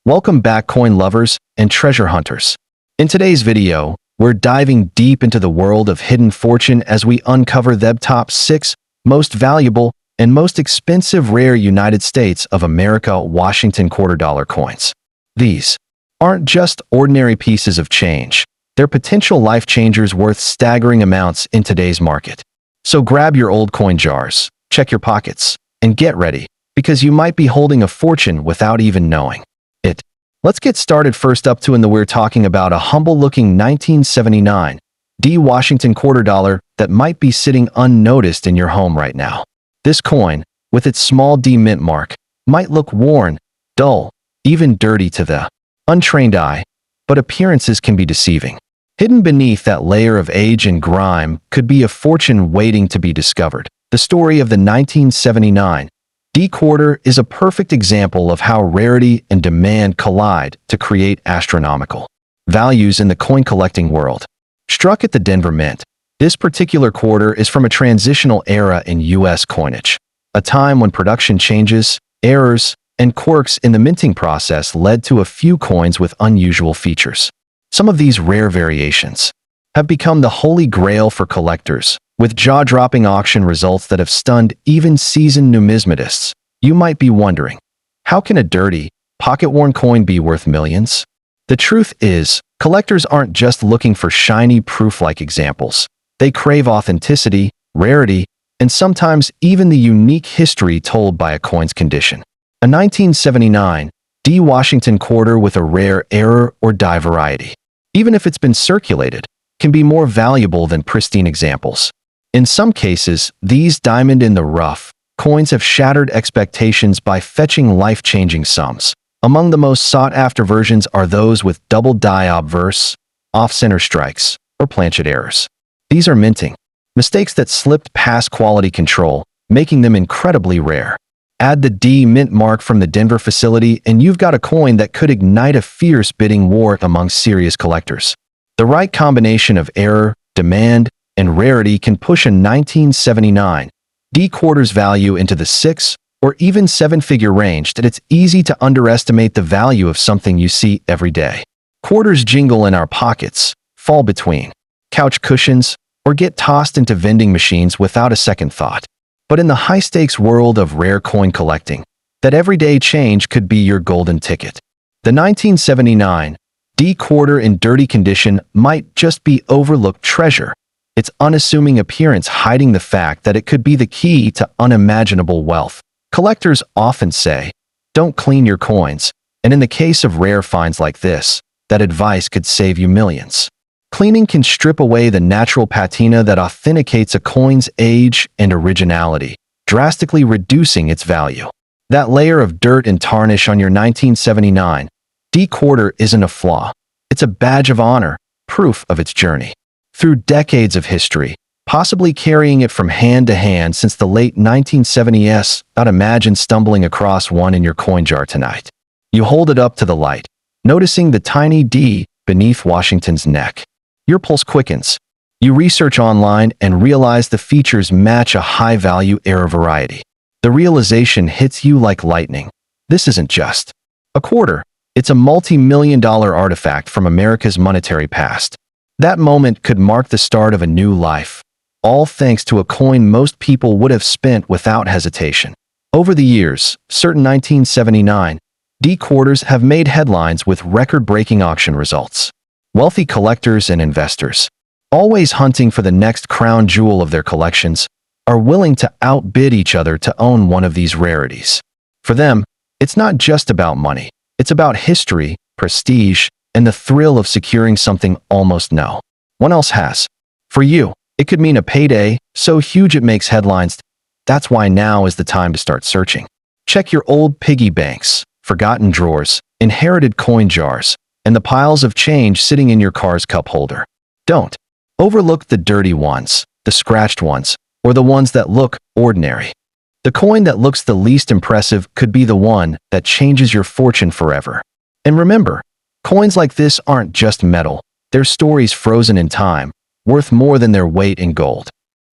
Welcome back, coin lovers and treasure hunters. In today's video, we're diving deep into the world of hidden fortune as we uncover the top 6 most valuable and most expensive rare United States of America Washington $quarter coins. These aren't just ordinary pieces of change. They're potential life changers worth staggering amounts in today's market. So grab your old coin jars, check your pockets, and get ready, because you might be holding a fortune without even knowing it. Let's get started. First up we're talking about a humble-looking 1979 Washington $quarter that might be sitting unnoticed in your home right now. This coin, with its small D mint mark, might look worn, dull, even dirty to the untrained eye, but appearances can be deceiving. Hidden beneath that layer of age and grime could be a fortune waiting to be discovered. The story of the 1979 quarter is a perfect example of how rarity and demand collide to create astronomical values in the coin collecting world. Struck at the Denver Mint, this particular quarter is from a transitional era in U.S. coinage, a time when production changes, errors, and quirks in the minting process led to a few coins with unusual features. Some of these rare variations have become the holy grail for collectors, with jaw-dropping auction results that have stunned even seasoned numismatists. You might be wondering, how can a dirty, pocket-worn coin be worth millions? The truth is, collectors aren't just looking for shiny proof-like examples. They crave authenticity, rarity, and sometimes even the unique history told by a coin's condition. A 1979 Washington quarter with a rare error or die variety, even if it's been circulated, can be more valuable than pristine examples. In some cases, these diamond-in-the-rough coins have shattered expectations by fetching life-changing sums. Among the most sought-after versions are those with double die obverse, off-center strikes, or planchet errors. These are minting mistakes that slipped past quality control, making them incredibly rare. Add the D mint mark from the Denver facility and you've got a coin that could ignite a fierce bidding war among serious collectors. The right combination of error, demand, and rarity can push a 1979 quarter's value into the 6 or even 7-figure range. That it's easy to underestimate the value of something you see every day. Quarters jingle in our pockets, fall between couch cushions, or get tossed into vending machines without a second thought. But in the high-stakes world of rare coin collecting, that everyday change could be your golden ticket. The 1979 quarter in dirty condition might just be overlooked treasure, its unassuming appearance hiding the fact that it could be the key to unimaginable wealth. Collectors often say, don't clean your coins, and in the case of rare finds like this, that advice could save you millions. Cleaning can strip away the natural patina that authenticates a coin's age and originality, drastically reducing its value. That layer of dirt and tarnish on your 1979 quarter isn't a flaw. It's a badge of honor, proof of its journey through decades of history, possibly carrying it from hand to hand since the late 1970s. Not imagine stumbling across one in your coin jar tonight. You hold it up to the light, noticing the tiny D beneath Washington's neck. Your pulse quickens. You research online and realize the features match a high-value error variety. The realization hits you like lightning. This isn't just a quarter. It's a multi-million-dollar artifact from America's monetary past. That moment could mark the start of a new life, all thanks to a coin most people would have spent without hesitation. Over the years, certain 1979 quarters have made headlines with record-breaking auction results. Wealthy collectors and investors, always hunting for the next crown jewel of their collections, are willing to outbid each other to own one of these rarities. For them, it's not just about money. It's about history, prestige, and the thrill of securing something almost no one else has. For you, it could mean a payday so huge it makes headlines. That's why now is the time to start searching. Check your old piggy banks, forgotten drawers, inherited coin jars, and the piles of change sitting in your car's cup holder. Don't overlook the dirty ones, the scratched ones, or the ones that look ordinary. The coin that looks the least impressive could be the one that changes your fortune forever. And remember, coins like this aren't just metal. They're stories frozen in time, worth more than their weight in gold.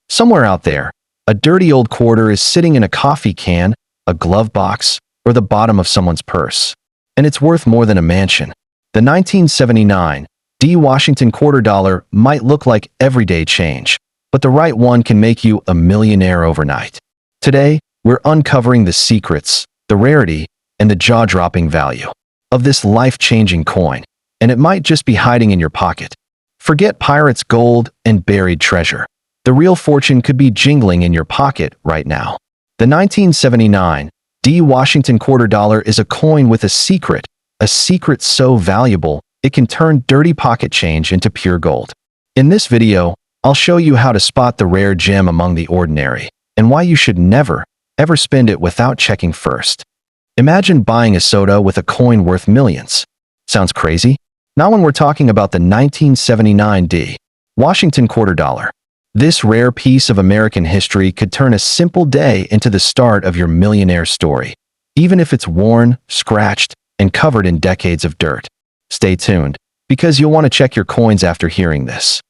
Somewhere out there, a dirty old quarter is sitting in a coffee can, a glove box, or the bottom of someone's purse. and it's worth more than a mansion. The 1979 D Washington quarter dollar might look like everyday change, but the right one can make you a millionaire overnight. Today, we're uncovering the secrets, the rarity, and the jaw-dropping value of this life-changing coin, and it might just be hiding in your pocket. Forget pirates' gold and buried treasure. The real fortune could be jingling in your pocket right now. The 1979 D Washington quarter dollar is a coin with a secret so valuable it can turn dirty pocket change into pure gold. In this video, I'll show you how to spot the rare gem among the ordinary, and why you should never, ever spend it without checking first. Imagine buying a soda with a coin worth millions. Sounds crazy? Not when we're talking about the 1979 D Washington quarter dollar. This rare piece of American history could turn a simple day into the start of your millionaire story, even if it's worn, scratched, and covered in decades of dirt. Stay tuned, because you'll want to check your coins after hearing this.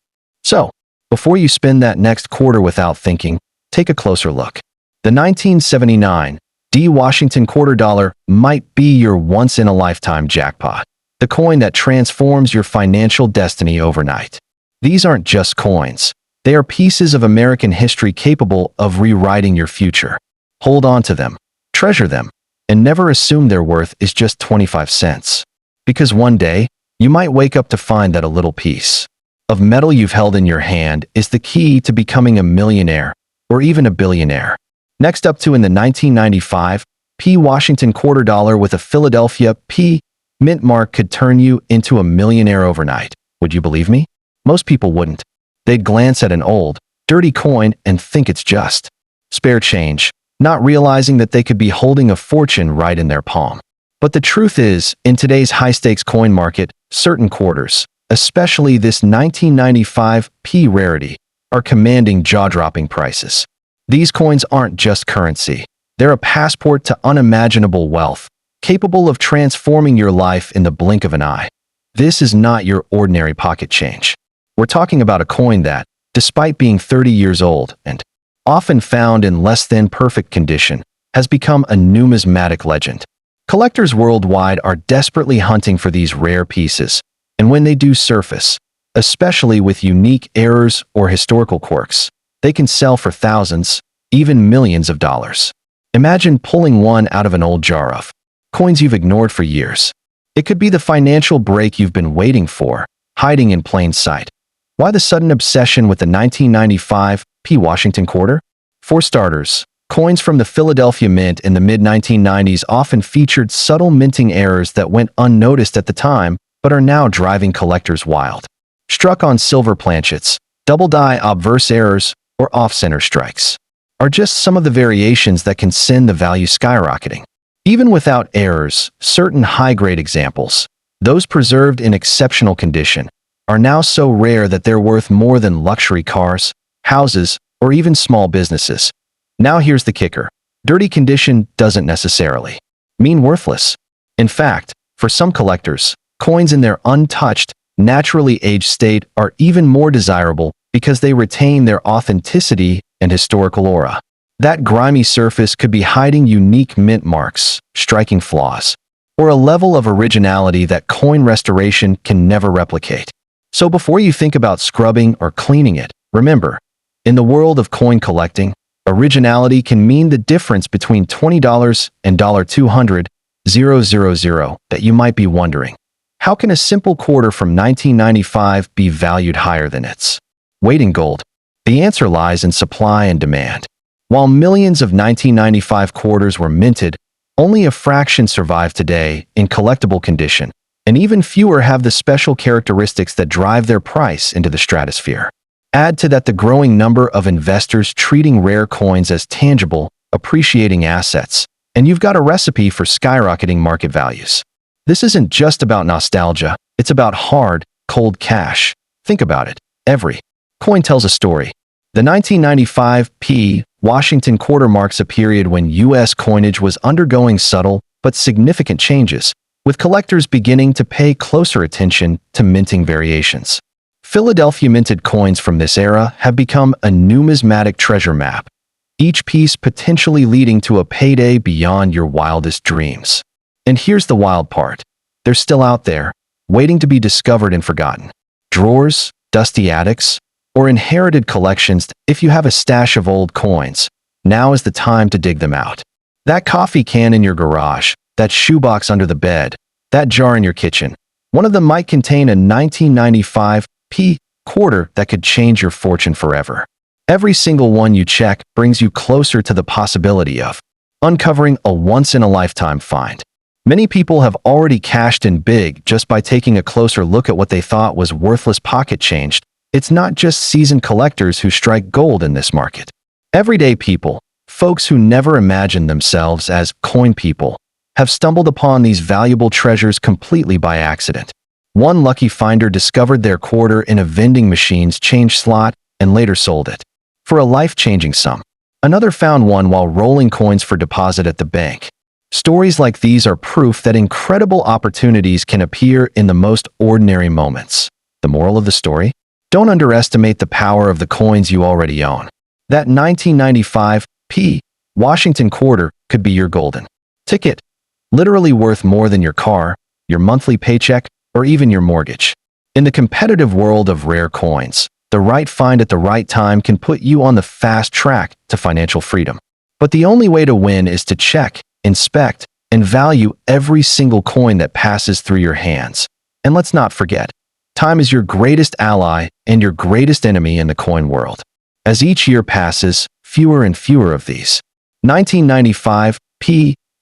So, before you spend that next quarter without thinking, take a closer look. The 1979 D Washington quarter dollar might be your once-in-a-lifetime jackpot, the coin that transforms your financial destiny overnight. These aren't just coins. They are pieces of American history capable of rewriting your future. Hold on to them, treasure them, and never assume their worth is just 25 cents. Because one day, you might wake up to find that a little piece of metal you've held in your hand is the key to becoming a millionaire or even a billionaire. Next up in the 1995 P Washington quarter dollar with a Philadelphia P mint mark could turn you into a millionaire overnight. Would you believe me? Most people wouldn't. They'd glance at an old, dirty coin and think it's just spare change, not realizing that they could be holding a fortune right in their palm. But the truth is, in today's high-stakes coin market, certain quarters, especially this 1995 P rarity, are commanding jaw-dropping prices. These coins aren't just currency. They're a passport to unimaginable wealth, capable of transforming your life in the blink of an eye. This is not your ordinary pocket change. We're talking about a coin that, despite being 30 years old and often found in less than perfect condition, has become a numismatic legend. Collectors worldwide are desperately hunting for these rare pieces, and when they do surface, especially with unique errors or historical quirks, they can sell for thousands, even millions of dollars. Imagine pulling one out of an old jar of coins you've ignored for years. It could be the financial break you've been waiting for, hiding in plain sight. Why the sudden obsession with the 1995 P Washington quarter? For starters, coins from the Philadelphia Mint in the mid-1990s often featured subtle minting errors that went unnoticed at the time, but are now driving collectors wild. Struck on silver planchets, double-die obverse errors, or off-center strikes are just some of the variations that can send the value skyrocketing. Even without errors, certain high-grade examples, those preserved in exceptional condition, are now so rare that they're worth more than luxury cars, houses, or even small businesses. Now here's the kicker. Dirty condition doesn't necessarily mean worthless. In fact, for some collectors, coins in their untouched, naturally aged state are even more desirable because they retain their authenticity and historical aura. That grimy surface could be hiding unique mint marks, striking flaws, or a level of originality that coin restoration can never replicate. So before you think about scrubbing or cleaning it, remember, in the world of coin collecting, originality can mean the difference between $20 and $200,000 that you might be wondering. How can a simple quarter from 1995 be valued higher than its weight in gold? The answer lies in supply and demand. While millions of 1995 quarters were minted, only a fraction survive today in collectible condition, and even fewer have the special characteristics that drive their price into the stratosphere. Add to that the growing number of investors treating rare coins as tangible, appreciating assets, and you've got a recipe for skyrocketing market values. This isn't just about nostalgia, it's about hard, cold cash. Think about it. Every coin tells a story. The 1995 P Washington quarter marks a period when U.S. coinage was undergoing subtle but significant changes, with collectors beginning to pay closer attention to minting variations. Philadelphia minted coins from this era have become a numismatic treasure map, each piece potentially leading to a payday beyond your wildest dreams. And here's the wild part. They're still out there, waiting to be discovered and forgotten. Drawers, dusty attics, or inherited collections. If you have a stash of old coins, now is the time to dig them out. That coffee can in your garage, that shoebox under the bed, that jar in your kitchen. One of them might contain a 1995 quarter that could change your fortune forever. Every single one you check brings you closer to the possibility of uncovering a once-in-a-lifetime find. Many people have already cashed in big just by taking a closer look at what they thought was worthless pocket change. It's not just seasoned collectors who strike gold in this market. Everyday people, folks who never imagined themselves as coin people, have stumbled upon these valuable treasures completely by accident. One lucky finder discovered their quarter in a vending machine's change slot and later sold it for a life-changing sum. Another found one while rolling coins for deposit at the bank. Stories like these are proof that incredible opportunities can appear in the most ordinary moments. The moral of the story? Don't underestimate the power of the coins you already own. That 1995 Washington quarter could be your golden ticket, literally worth more than your car, your monthly paycheck, or even your mortgage. In the competitive world of rare coins, the right find at the right time can put you on the fast track to financial freedom. But the only way to win is to check, inspect, and value every single coin that passes through your hands. And let's not forget, time is your greatest ally and your greatest enemy in the coin world. As each year passes, fewer and fewer of these 1995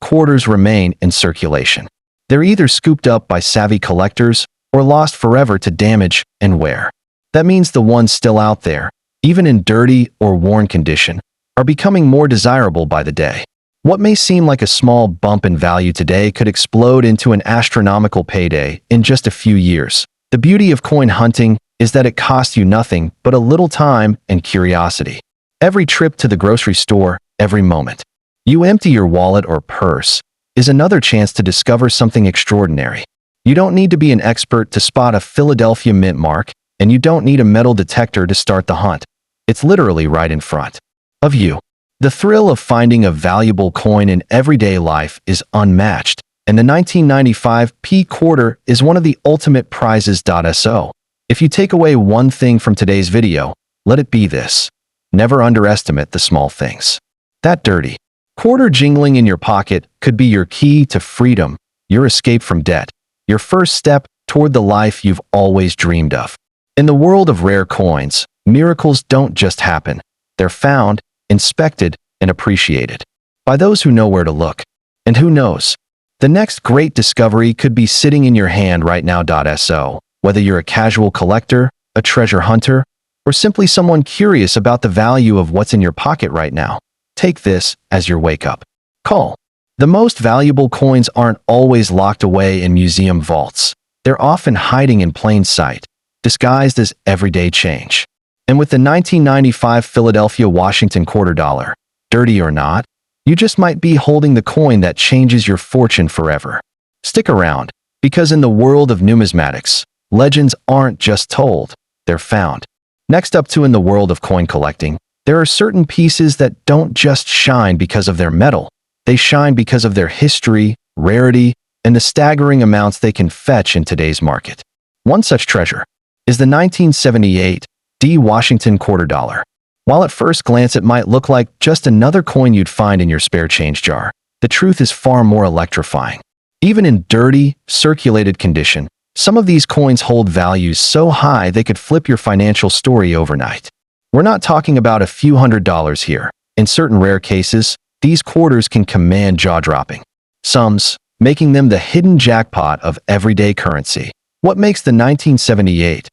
quarters remain in circulation. They're either scooped up by savvy collectors or lost forever to damage and wear. That means the ones still out there, even in dirty or worn condition, are becoming more desirable by the day. What may seem like a small bump in value today could explode into an astronomical payday in just a few years. The beauty of coin hunting is that it costs you nothing but a little time and curiosity. Every trip to the grocery store, every moment you empty your wallet or purse, is another chance to discover something extraordinary. You don't need to be an expert to spot a Philadelphia mint mark, and you don't need a metal detector to start the hunt. It's literally right in front of you. The thrill of finding a valuable coin in everyday life is unmatched, and the 1995 quarter is one of the ultimate prizes. So, if you take away one thing from today's video, let it be this: never underestimate the small things. That dirty quarter jingling in your pocket could be your key to freedom, your escape from debt, your first step toward the life you've always dreamed of. In the world of rare coins, miracles don't just happen. They're found, inspected, and appreciated by those who know where to look. And who knows? The next great discovery could be sitting in your hand right now. So, whether you're a casual collector, a treasure hunter, or simply someone curious about the value of what's in your pocket right now, take this as your wake-up call. The most valuable coins aren't always locked away in museum vaults. They're often hiding in plain sight, disguised as everyday change. And with the 1995 Philadelphia Washington quarter dollar, dirty or not, you just might be holding the coin that changes your fortune forever. Stick around, because in the world of numismatics, legends aren't just told, they're found. Next up in the world of coin collecting, there are certain pieces that don't just shine because of their metal. They shine because of their history, rarity, and the staggering amounts they can fetch in today's market. One such treasure is the 1978 Washington quarter dollar. While at first glance it might look like just another coin you'd find in your spare change jar, the truth is far more electrifying. Even in dirty, circulated condition, some of these coins hold values so high they could flip your financial story overnight. We're not talking about a few $100s here. In certain rare cases, these quarters can command jaw-dropping sums, making them the hidden jackpot of everyday currency. What makes the 1978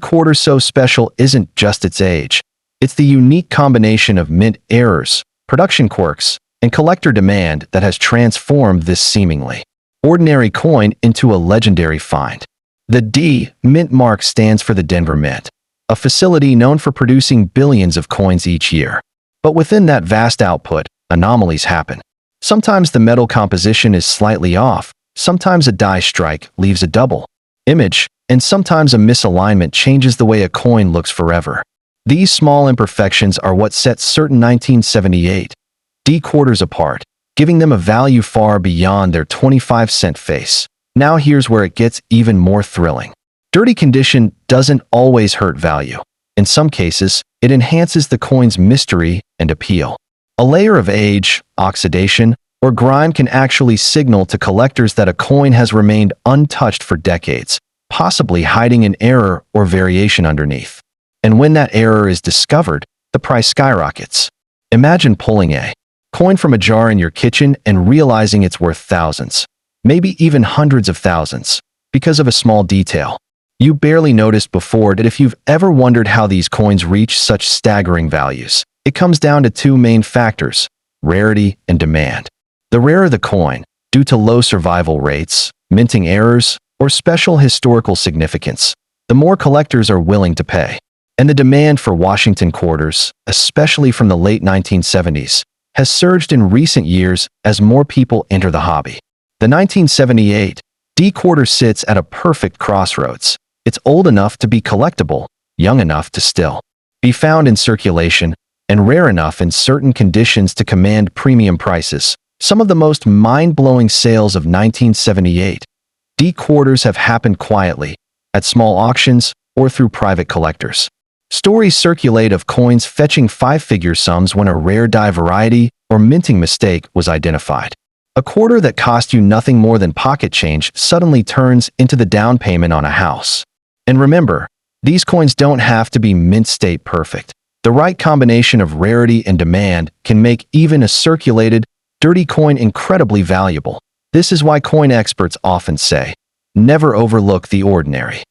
quarter so special isn't just its age. It's the unique combination of mint errors, production quirks, and collector demand that has transformed this seemingly ordinary coin into a legendary find. The D mint mark stands for the Denver Mint, a facility known for producing billions of coins each year. But within that vast output, anomalies happen. Sometimes the metal composition is slightly off, sometimes a die strike leaves a double image, and sometimes a misalignment changes the way a coin looks forever. These small imperfections are what sets certain 1978 quarters apart, giving them a value far beyond their 25-cent face. Now here's where it gets even more thrilling. Dirty condition doesn't always hurt value. In some cases, it enhances the coin's mystery and appeal. A layer of age, oxidation, or grime can actually signal to collectors that a coin has remained untouched for decades, possibly hiding an error or variation underneath. And when that error is discovered, the price skyrockets. Imagine pulling a coin from a jar in your kitchen and realizing it's worth thousands, maybe even hundreds of thousands, because of a small detail you barely noticed before. That if you've ever wondered how these coins reach such staggering values, it comes down to two main factors: rarity and demand. The rarer the coin, due to low survival rates, minting errors, or special historical significance, the more collectors are willing to pay. And the demand for Washington quarters, especially from the late 1970s, has surged in recent years as more people enter the hobby. The 1978 D quarter sits at a perfect crossroads. It's old enough to be collectible, young enough to still be found in circulation, and rare enough in certain conditions to command premium prices. Some of the most mind-blowing sales of 1978 D quarters have happened quietly, at small auctions, or through private collectors. Stories circulate of coins fetching five-figure sums when a rare die variety or minting mistake was identified. A quarter that cost you nothing more than pocket change suddenly turns into the down payment on a house. And remember, these coins don't have to be mint state perfect. The right combination of rarity and demand can make even a circulated, dirty coin incredibly valuable. This is why coin experts often say, never overlook the ordinary.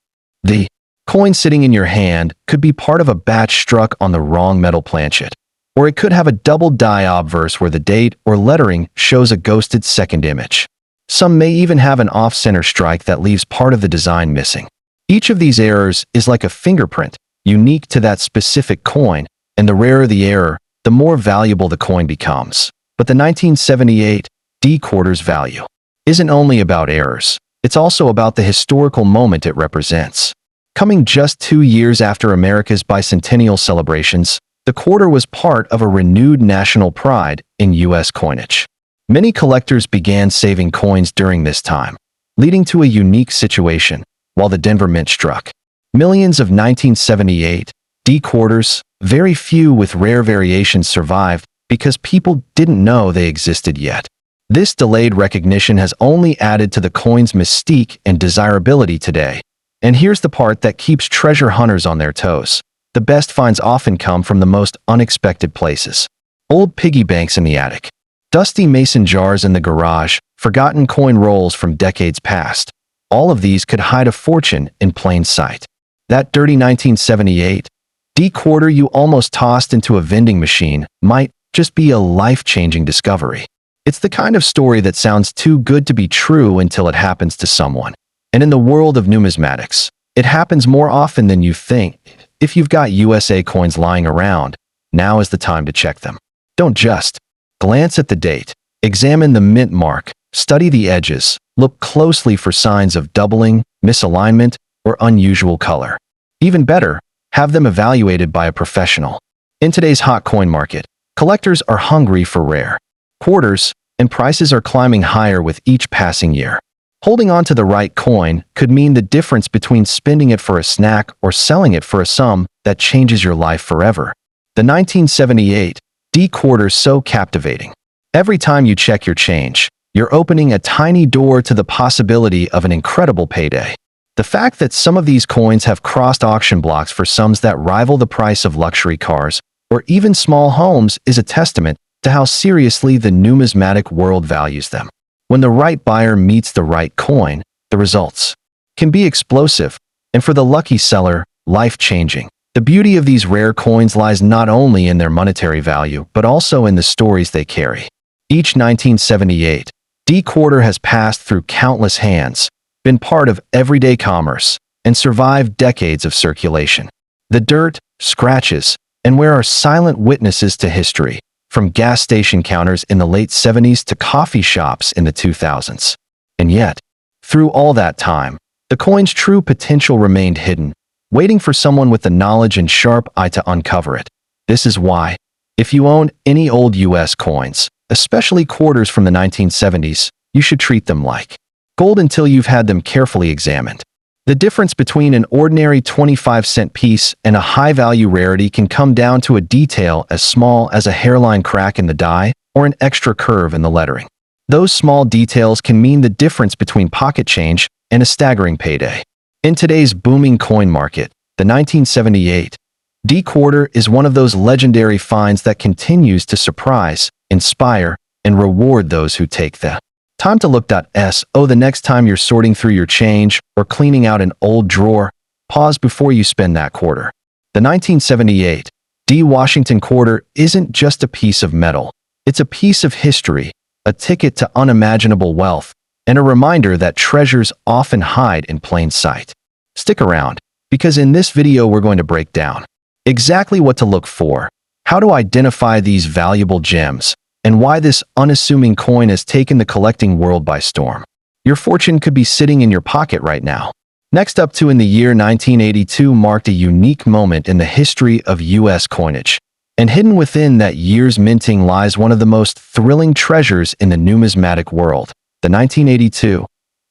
The coin sitting in your hand could be part of a batch struck on the wrong metal planchet, or it could have a double die obverse where the date or lettering shows a ghosted second image. Some may even have an off-center strike that leaves part of the design missing. Each of these errors is like a fingerprint, unique to that specific coin, and the rarer the error, the more valuable the coin becomes. But the 1978 D quarter's value isn't only about errors, it's also about the historical moment it represents. Coming just 2 years after America's bicentennial celebrations, the quarter was part of a renewed national pride in U.S. coinage. Many collectors began saving coins during this time, leading to a unique situation while the Denver Mint struck. Millions of 1978 D quarters, very few with rare variations, survived because people didn't know they existed yet. This delayed recognition has only added to the coin's mystique and desirability today. And here's the part that keeps treasure hunters on their toes. The best finds often come from the most unexpected places. Old piggy banks in the attic, dusty mason jars in the garage, forgotten coin rolls from decades past. All of these could hide a fortune in plain sight. That dirty 1978 D quarter you almost tossed into a vending machine might just be a life-changing discovery. It's the kind of story that sounds too good to be true until it happens to someone. And in the world of numismatics, it happens more often than you think. If you've got USA coins lying around, now is the time to check them. Don't just glance at the date. Examine the mint mark, study the edges, look closely for signs of doubling, misalignment, or unusual color. Even better, have them evaluated by a professional. In today's hot coin market, collectors are hungry for rare quarters, and prices are climbing higher with each passing year. Holding on to the right coin could mean the difference between spending it for a snack or selling it for a sum that changes your life forever. The 1978 D quarter's so captivating. Every time you check your change, you're opening a tiny door to the possibility of an incredible payday. The fact that some of these coins have crossed auction blocks for sums that rival the price of luxury cars or even small homes is a testament to how seriously the numismatic world values them. When the right buyer meets the right coin, the results can be explosive, and for the lucky seller, life-changing. The beauty of these rare coins lies not only in their monetary value, but also in the stories they carry. Each 1978 D quarter has passed through countless hands, been part of everyday commerce, and survived decades of circulation. The dirt, scratches, and wear are silent witnesses to history, from gas station counters in the late 70s to coffee shops in the 2000s. And yet, through all that time, the coin's true potential remained hidden, waiting for someone with the knowledge and sharp eye to uncover it. This is why, if you own any old US coins, especially quarters from the 1970s, you should treat them like gold until you've had them carefully examined. The difference between an ordinary 25-cent piece and a high-value rarity can come down to a detail as small as a hairline crack in the die or an extra curve in the lettering. Those small details can mean the difference between pocket change and a staggering payday. In today's booming coin market, the 1978 D quarter is one of those legendary finds that continues to surprise, inspire, and reward those who take the time to look. The next time you're sorting through your change or cleaning out an old drawer, pause before you spend that quarter. The 1978 D Washington quarter isn't just a piece of metal. It's a piece of history, a ticket to unimaginable wealth, and a reminder that treasures often hide in plain sight. Stick around, because in this video we're going to break down exactly what to look for, how to identify these valuable gems, and why this unassuming coin has taken the collecting world by storm. Your fortune could be sitting in your pocket right now. Next up, in the year 1982 marked a unique moment in the history of U.S. coinage. And hidden within that year's minting lies one of the most thrilling treasures in the numismatic world, the 1982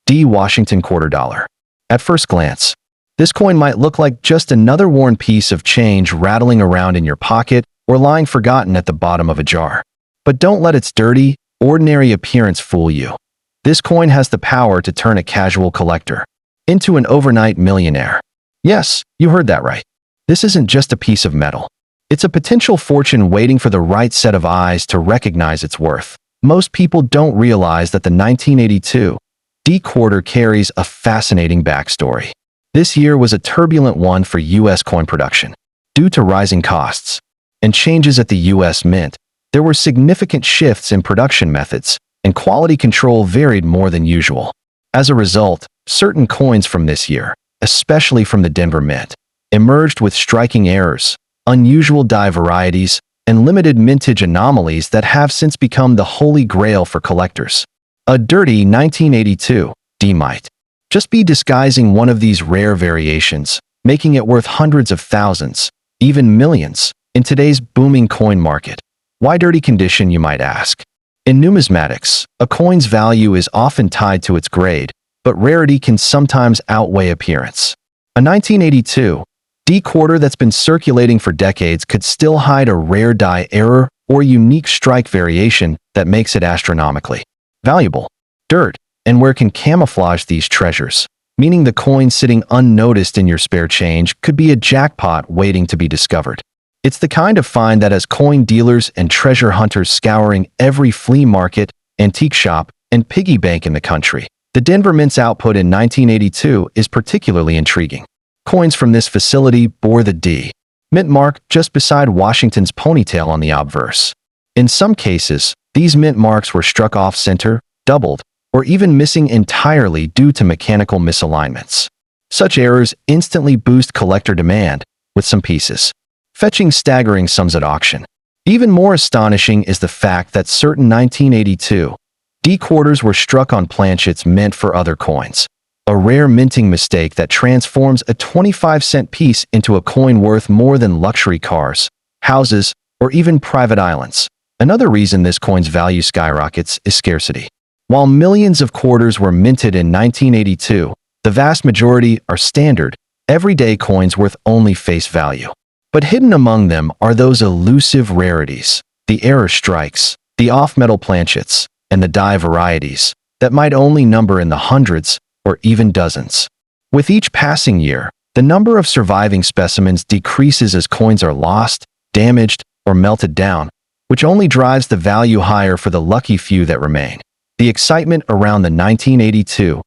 D Washington quarter dollar. At first glance, this coin might look like just another worn piece of change rattling around in your pocket or lying forgotten at the bottom of a jar. But don't let its dirty, ordinary appearance fool you. This coin has the power to turn a casual collector into an overnight millionaire. Yes, you heard that right. This isn't just a piece of metal. It's a potential fortune waiting for the right set of eyes to recognize its worth. Most people don't realize that the 1982 D quarter carries a fascinating backstory. This year was a turbulent one for U.S. coin production. Due to rising costs and changes at the U.S. Mint, there were significant shifts in production methods, and quality control varied more than usual. As a result, certain coins from this year, especially from the Denver Mint, emerged with striking errors, unusual die varieties, and limited mintage anomalies that have since become the holy grail for collectors. A dirty 1982 D might just be disguising one of these rare variations, making it worth hundreds of thousands, even millions, in today's booming coin market. Why dirty condition, you might ask? In numismatics, a coin's value is often tied to its grade, but rarity can sometimes outweigh appearance. A 1982 D quarter that's been circulating for decades could still hide a rare die error or unique strike variation that makes it astronomically valuable. Dirt and where can camouflage these treasures, meaning the coin sitting unnoticed in your spare change could be a jackpot waiting to be discovered. It's the kind of find that has coin dealers and treasure hunters scouring every flea market, antique shop, and piggy bank in the country. The Denver Mint's output in 1982 is particularly intriguing. Coins from this facility bore the D Mint mark just beside Washington's ponytail on the obverse. In some cases, these mint marks were struck off-center, doubled, or even missing entirely due to mechanical misalignments. Such errors instantly boost collector demand, with some pieces fetching staggering sums at auction. Even more astonishing is the fact that certain 1982 D quarters were struck on planchets meant for other coins, a rare minting mistake that transforms a 25-cent piece into a coin worth more than luxury cars, houses, or even private islands. Another reason this coin's value skyrockets is scarcity. While millions of quarters were minted in 1982, the vast majority are standard, everyday coins worth only face value. But hidden among them are those elusive rarities, the error strikes, the off-metal planchets, and the die varieties that might only number in the hundreds or even dozens. With each passing year, the number of surviving specimens decreases as coins are lost, damaged, or melted down, which only drives the value higher for the lucky few that remain. The excitement around the 1982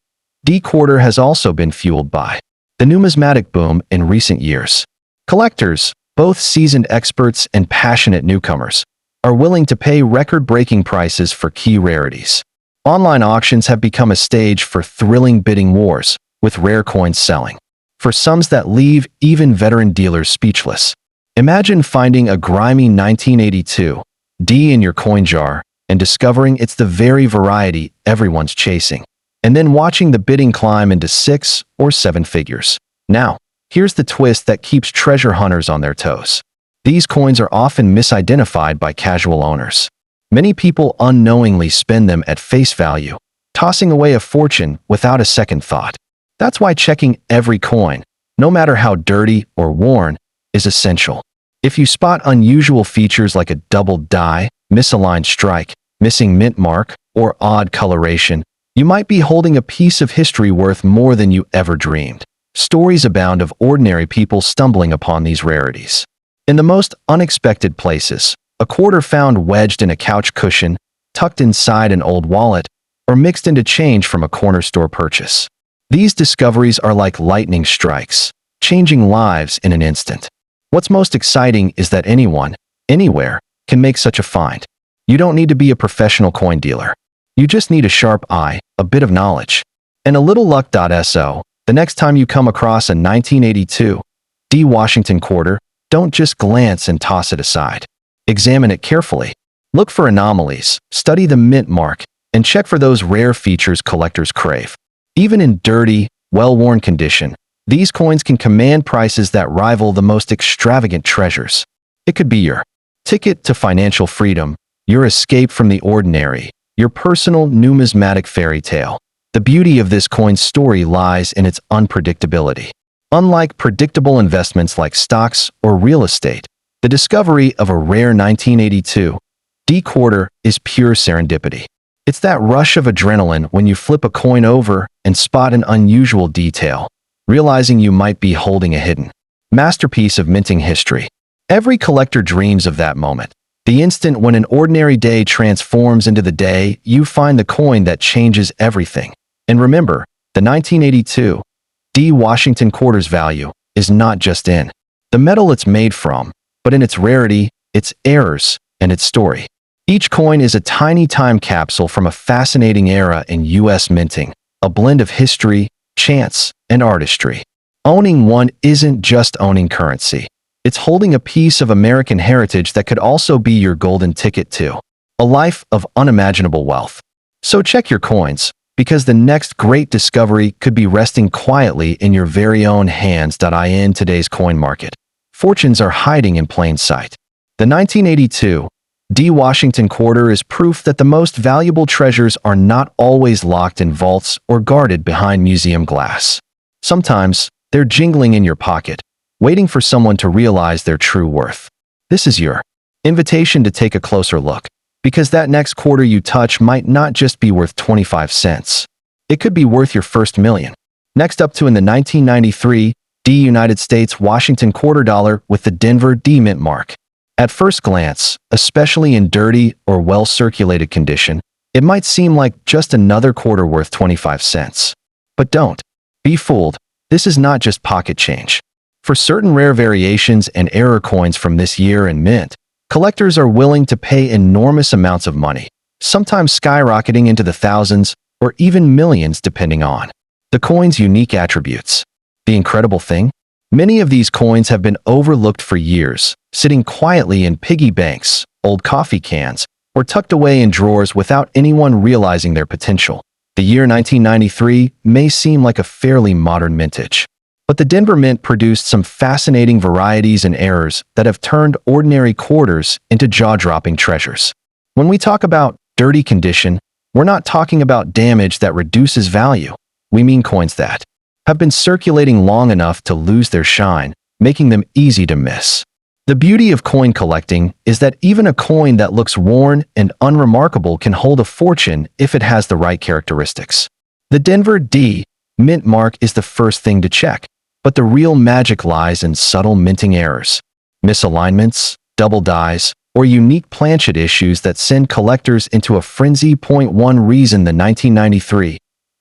D quarter has also been fueled by the numismatic boom in recent years. Collectors, both seasoned experts and passionate newcomers, are willing to pay record-breaking prices for key rarities. Online auctions have become a stage for thrilling bidding wars, with rare coins selling for sums that leave even veteran dealers speechless. Imagine finding a grimy 1982 D in your coin jar and discovering it's the very variety everyone's chasing, and then watching the bidding climb into 6 or 7 figures. Now, here's the twist that keeps treasure hunters on their toes. These coins are often misidentified by casual owners. Many people unknowingly spend them at face value, tossing away a fortune without a second thought. That's why checking every coin, no matter how dirty or worn, is essential. If you spot unusual features like a doubled die, misaligned strike, missing mint mark, or odd coloration, you might be holding a piece of history worth more than you ever dreamed. Stories abound of ordinary people stumbling upon these rarities. In the most unexpected places, a quarter found wedged in a couch cushion, tucked inside an old wallet, or mixed into change from a corner store purchase. These discoveries are like lightning strikes, changing lives in an instant. What's most exciting is that anyone, anywhere, can make such a find. You don't need to be a professional coin dealer. You just need a sharp eye, a bit of knowledge, and a little luck. So, the next time you come across a 1982 D Washington quarter, don't just glance and toss it aside. Examine it carefully. Look for anomalies, study the mint mark, and check for those rare features collectors crave. Even in dirty, well-worn condition, these coins can command prices that rival the most extravagant treasures. It could be your ticket to financial freedom, your escape from the ordinary, your personal numismatic fairy tale. The beauty of this coin's story lies in its unpredictability. Unlike predictable investments like stocks or real estate, the discovery of a rare 1982 D quarter is pure serendipity. It's that rush of adrenaline when you flip a coin over and spot an unusual detail, realizing you might be holding a hidden masterpiece of minting history. Every collector dreams of that moment, the instant when an ordinary day transforms into the day you find the coin that changes everything. And remember, the 1982 D Washington quarter's value is not just in the metal it's made from, but in its rarity, its errors, and its story. Each coin is a tiny time capsule from a fascinating era in U.S. minting, a blend of history, chance, and artistry. Owning one isn't just owning currency. It's holding a piece of American heritage that could also be your golden ticket to a life of unimaginable wealth. So check your coins, because the next great discovery could be resting quietly in your very own hands. In today's coin market, fortunes are hiding in plain sight. The 1982 D Washington quarter is proof that the most valuable treasures are not always locked in vaults or guarded behind museum glass. Sometimes, they're jingling in your pocket, waiting for someone to realize their true worth. This is your invitation to take a closer look, because that next quarter you touch might not just be worth 25 cents. It could be worth your first million. Next up in the 1993 D United States Washington quarter dollar with the Denver D mint mark. At first glance, especially in dirty or well-circulated condition, it might seem like just another quarter worth 25 cents. But don't be fooled. This is not just pocket change. For certain rare variations and error coins from this year and mint, collectors are willing to pay enormous amounts of money, sometimes skyrocketing into the thousands or even millions depending on the coin's unique attributes. The incredible thing? Many of these coins have been overlooked for years, sitting quietly in piggy banks, old coffee cans, or tucked away in drawers without anyone realizing their potential. The year 1993 may seem like a fairly modern mintage, but the Denver Mint produced some fascinating varieties and errors that have turned ordinary quarters into jaw-dropping treasures. When we talk about dirty condition, we're not talking about damage that reduces value. We mean coins that have been circulating long enough to lose their shine, making them easy to miss. The beauty of coin collecting is that even a coin that looks worn and unremarkable can hold a fortune if it has the right characteristics. The Denver D mint mark is the first thing to check, but the real magic lies in subtle minting errors, misalignments, double dies, or unique planchet issues that send collectors into a frenzy. One reason the 1993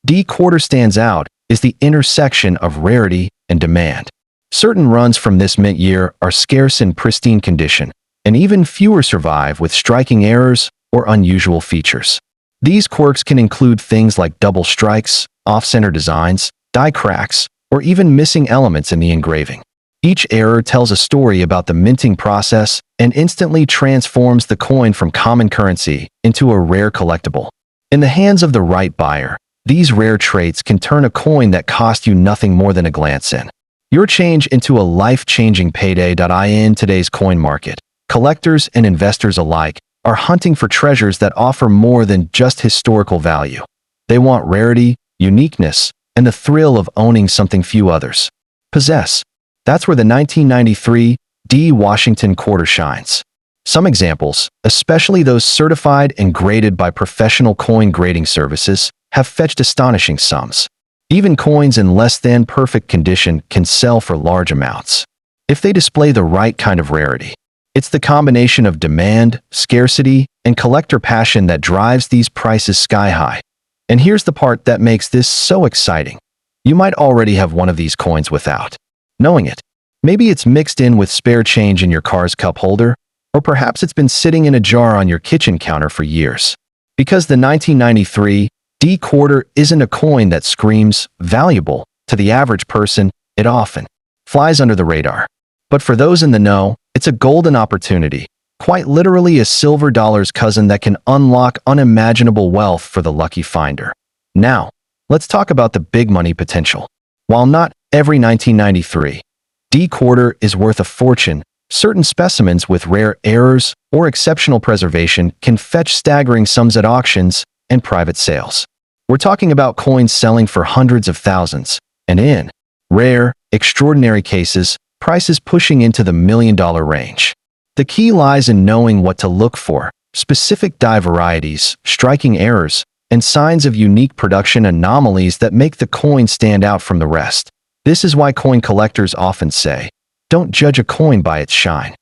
D quarter stands out is the intersection of rarity and demand. Certain runs from this mint year are scarce in pristine condition, and even fewer survive with striking errors or unusual features. These quirks can include things like double strikes, off-center designs, die cracks, or even missing elements in the engraving. Each error tells a story about the minting process and instantly transforms the coin from common currency into a rare collectible. In the hands of the right buyer, these rare traits can turn a coin that cost you nothing more than a glance in your change into a life-changing payday. In today's coin market, collectors and investors alike are hunting for treasures that offer more than just historical value. They want rarity, uniqueness, and the thrill of owning something few others possess. That's where the 1993 D Washington quarter shines. Some examples, especially those certified and graded by professional coin grading services, have fetched astonishing sums. Even coins in less than perfect condition can sell for large amounts if they display the right kind of rarity. It's the combination of demand, scarcity, and collector passion that drives these prices sky high. And here's the part that makes this so exciting. You might already have one of these coins without knowing it. Maybe it's mixed in with spare change in your car's cup holder, or perhaps it's been sitting in a jar on your kitchen counter for years. Because the 1993 D quarter isn't a coin that screams valuable to the average person, it often flies under the radar. But for those in the know, it's a golden opportunity, quite literally a silver dollar's cousin that can unlock unimaginable wealth for the lucky finder. Now, let's talk about the big money potential. While not every 1993 D quarter is worth a fortune, certain specimens with rare errors or exceptional preservation can fetch staggering sums at auctions and private sales. We're talking about coins selling for hundreds of thousands, and in rare, extraordinary cases, prices pushing into the million-dollar range. The key lies in knowing what to look for: specific die varieties, striking errors, and signs of unique production anomalies that make the coin stand out from the rest. This is why coin collectors often say, "Don't judge a coin by its shine."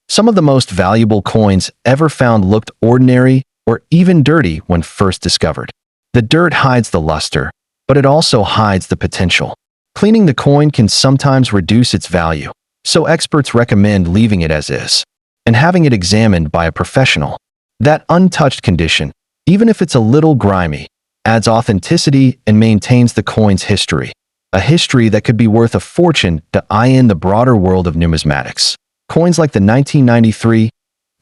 Some of the most valuable coins ever found looked ordinary or even dirty when first discovered. The dirt hides the luster, but it also hides the potential. Cleaning the coin can sometimes reduce its value, so experts recommend leaving it as is and having it examined by a professional. That untouched condition, even if it's a little grimy, adds authenticity and maintains the coin's history. A history that could be worth a fortune to eye in the broader world of numismatics. Coins like the 1993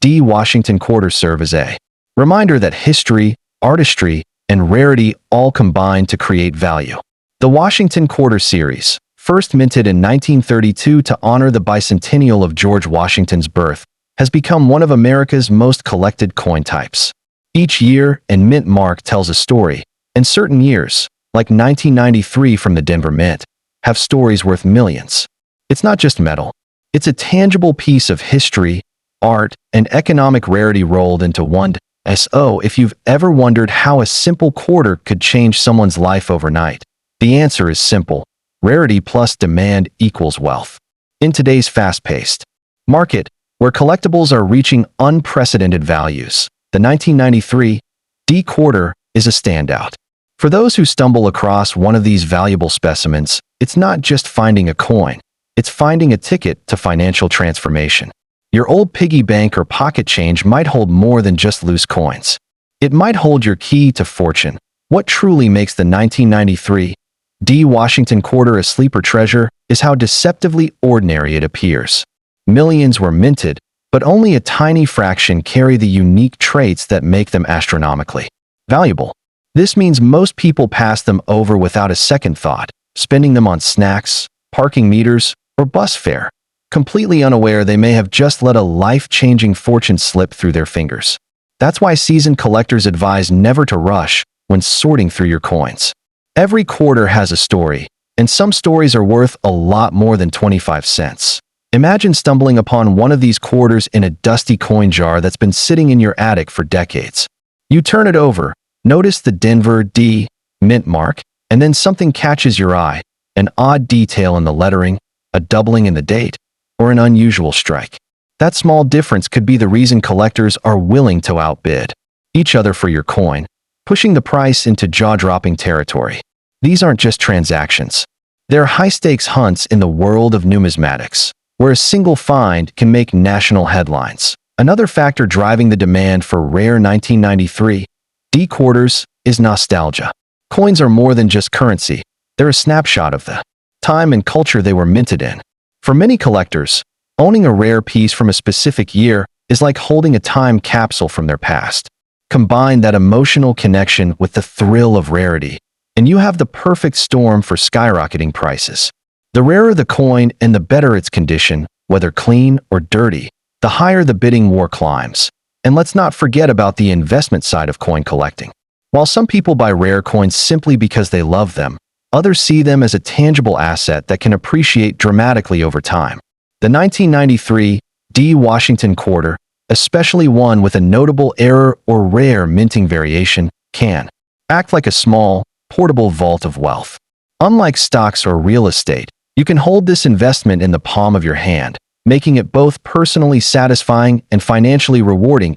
D Washington quarter serve as a reminder that history, artistry, and rarity all combine to create value. The Washington quarter series, first minted in 1932 to honor the bicentennial of George Washington's birth, has become one of America's most collected coin types. Each year and mint mark tells a story, and certain years, like 1993 from the Denver Mint, have stories worth millions. It's not just metal. It's a tangible piece of history, art, and economic rarity rolled into one. So if you've ever wondered how a simple quarter could change someone's life overnight, the answer is simple. Rarity plus demand equals wealth. In today's fast-paced market, where collectibles are reaching unprecedented values, the 1993 D quarter is a standout. For those who stumble across one of these valuable specimens, it's not just finding a coin, it's finding a ticket to financial transformation. Your old piggy bank or pocket change might hold more than just loose coins. It might hold your key to fortune. What truly makes the 1993 D Washington quarter a sleeper treasure is how deceptively ordinary it appears. Millions were minted, but only a tiny fraction carry the unique traits that make them astronomically valuable. This means most people pass them over without a second thought, spending them on snacks, parking meters, or bus fare, completely unaware they may have just let a life-changing fortune slip through their fingers. That's why seasoned collectors advise never to rush when sorting through your coins. Every quarter has a story, and some stories are worth a lot more than 25 cents. Imagine stumbling upon one of these quarters in a dusty coin jar that's been sitting in your attic for decades. You turn it over, notice the Denver D mint mark, and then something catches your eye, an odd detail in the lettering, a doubling in the date, or an unusual strike. That small difference could be the reason collectors are willing to outbid each other for your coin, pushing the price into jaw-dropping territory. These aren't just transactions. They're high-stakes hunts in the world of numismatics, where a single find can make national headlines. Another factor driving the demand for rare 1993 D quarters is nostalgia. Coins are more than just currency. They're a snapshot of the time and culture they were minted in. For many collectors, owning a rare piece from a specific year is like holding a time capsule from their past. Combine that emotional connection with the thrill of rarity, and you have the perfect storm for skyrocketing prices. The rarer the coin and the better its condition, whether clean or dirty, the higher the bidding war climbs. And let's not forget about the investment side of coin collecting. While some people buy rare coins simply because they love them, others see them as a tangible asset that can appreciate dramatically over time. The 1993 D Washington quarter, especially one with a notable error or rare minting variation, can act like a small, portable vault of wealth. Unlike stocks or real estate, you can hold this investment in the palm of your hand, making it both personally satisfying and financially rewarding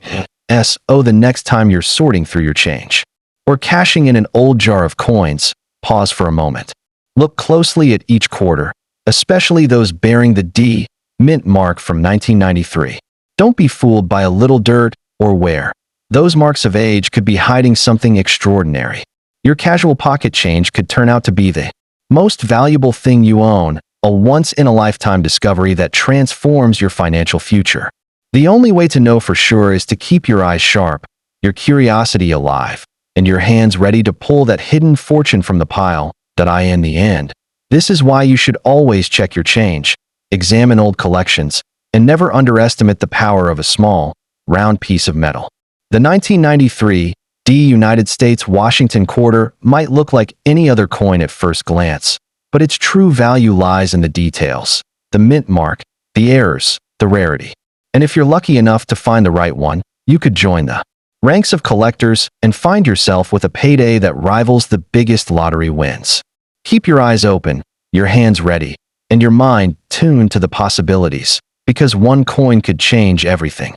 the next time you're sorting through your change. Or cashing in an old jar of coins, pause for a moment. Look closely at each quarter, especially those bearing the D mint mark from 1993. Don't be fooled by a little dirt or wear. Those marks of age could be hiding something extraordinary. Your casual pocket change could turn out to be the most valuable thing you own, a once-in-a-lifetime discovery that transforms your financial future. The only way to know for sure is to keep your eyes sharp, your curiosity alive, and your hands ready to pull that hidden fortune from the pile. In the end, this is why you should always check your change, examine old collections, and never underestimate the power of a small, round piece of metal. The 1993 D United States Washington quarter might look like any other coin at first glance, but its true value lies in the details, the mint mark, the errors, the rarity. And if you're lucky enough to find the right one, you could join the ranks of collectors and find yourself with a payday that rivals the biggest lottery wins. Keep your eyes open, your hands ready, and your mind tuned to the possibilities, because one coin could change everything.